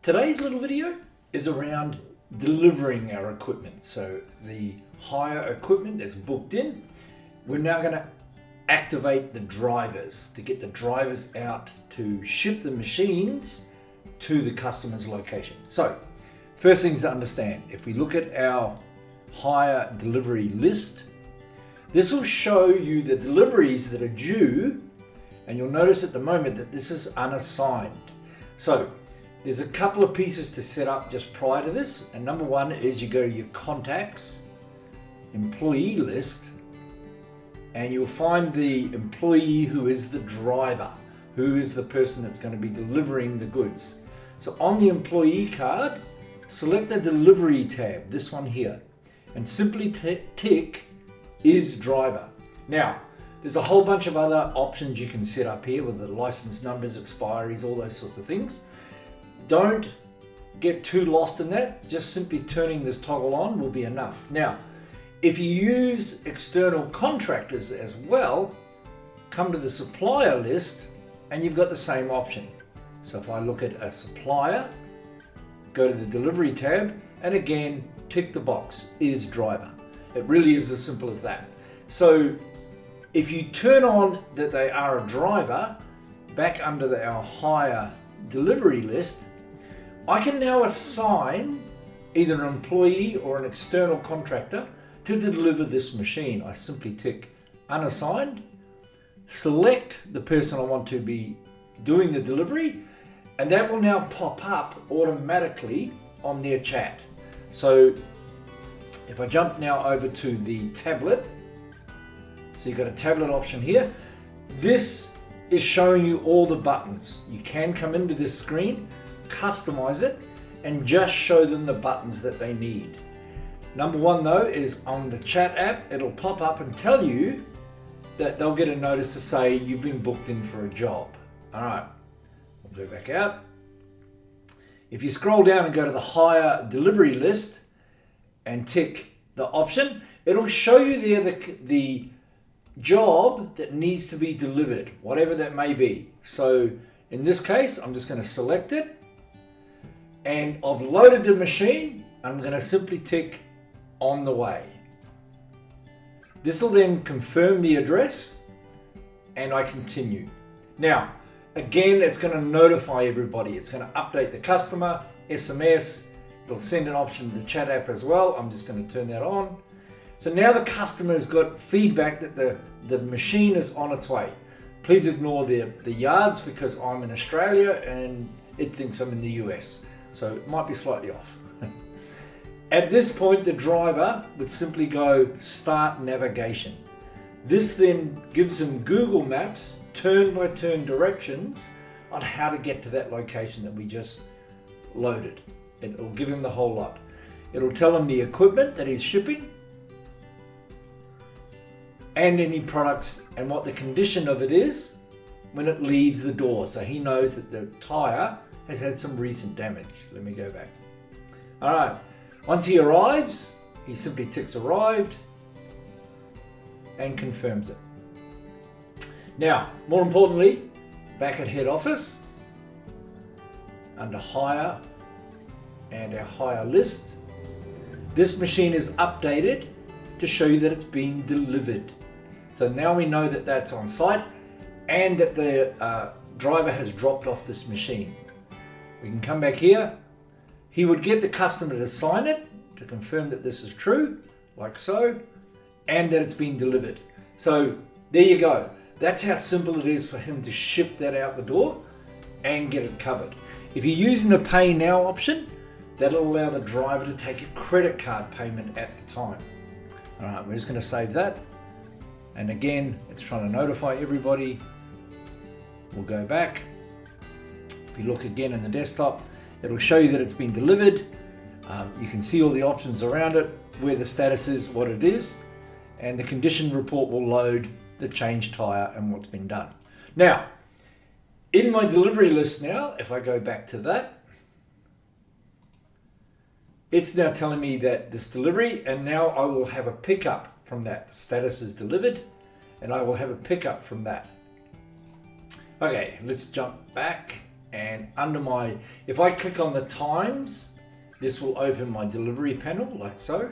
Today's little video is around delivering our equipment. So the hire equipment that's booked in, we're now going to activate the drivers to get the drivers out to ship the machines to the customer's location. So first things to understand, if we look at our hire delivery list, this will show you the deliveries that are due, and you'll notice at the moment that this is unassigned. So there's a couple of pieces to set up just prior to this, and number one is you go to your contacts, employee list, and you'll find the employee who is the driver, who is the person that's going to be delivering the goods. So on the employee card, select the delivery tab, this one here, and simply tick is driver. Now, there's a whole bunch of other options you can set up here with the license numbers, expiries, all those sorts of things. Don't get too lost in that. Just simply turning this toggle on will be enough. Now, if you use external contractors as well, come to the supplier list and you've got the same option. So if I look at a supplier, go to the delivery tab and again, tick the box, is driver. It really is as simple as that. So if you turn on that they are a driver, back under our hire delivery list, I can now assign either an employee or an external contractor to deliver this machine. I simply tick unassigned, select the person I want to be doing the delivery, and that will now pop up automatically on their chat. So if I jump now over to the tablet, so you've got a tablet option here. This is showing you all the buttons. You can come into this screen, customize it, and just show them the buttons that they need. Number one though is on the chat app, it'll pop up and tell you that they'll get a notice to say you've been booked in for a job. All right, we'll go back out. If you scroll down and go to the hire delivery list and tick the option, it'll show you there the job that needs to be delivered, whatever that may be. So in this case, I'm just going to select it, and I've loaded the machine. I'm going to simply tick on the way. This will then confirm the address and I continue. Now, again, it's going to notify everybody. It's going to update the customer, SMS. It'll send an option to the chat app as well. I'm just going to turn that on. So now the customer has got feedback that the machine is on its way. Please ignore the yards because I'm in Australia and it thinks I'm in the US. So it might be slightly off. At this point, the driver would simply go start navigation. This then gives him Google Maps turn-by-turn directions on how to get to that location that we just loaded. It'll give him the whole lot. It'll tell him the equipment that he's shipping and any products and what the condition of it is when it leaves the door. So he knows that the tire has had some recent damage. Let me go back. All right, once he arrives, he simply ticks arrived and confirms it. Now, more importantly, back at head office, under hire and our hire list, this machine is updated to show you that it's being delivered. So now we know that that's on site and that the driver has dropped off this machine. We can come back here. He would get the customer to sign it to confirm that this is true, like so, and that it's been delivered. So there you go. That's how simple it is for him to ship that out the door and get it covered. If you're using the pay now option, that'll allow the driver to take a credit card payment at the time. All right, we're just going to save that. And again, it's trying to notify everybody. We'll go back. If you look again in the desktop, it'll show you that it's been delivered. You can see all the options around it, where the status is, what it is, and the condition report will load the change tire and what's been done. Now, in my delivery list now, if I go back to that, it's now telling me that this delivery, and now I will have a pickup from that. The status is delivered, and I will have a pickup from that. Okay, let's jump back and if I click on the times, this will open my delivery panel like so.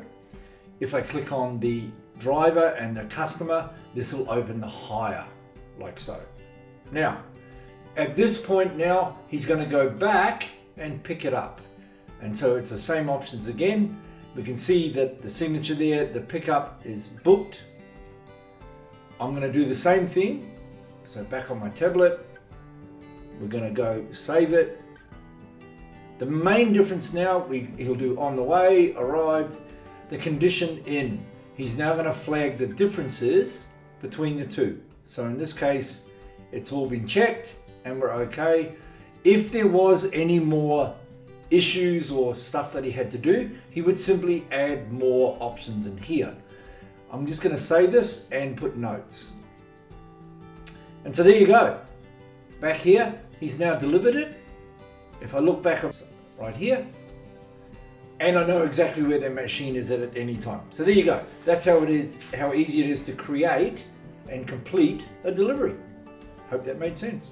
If I click on the driver and the customer, this will open the hire like so. Now, at this point now, he's going to go back and pick it up. And so it's the same options again. We can see that the signature there, the pickup is booked. I'm going to do the same thing. So back on my tablet, we're going to go save it. The main difference now, he'll do on the way, arrived, the condition in. He's now going to flag the differences between the two. So in this case, it's all been checked and we're okay. If there was any more issues or stuff that he had to do, he would simply add more options in here. I'm just going to save this and put notes. And so there you go. Back here, he's now delivered it. If I look back right here, and I know exactly where their machine is at any time. So there you go. That's how easy it is to create and complete a delivery. Hope that made sense.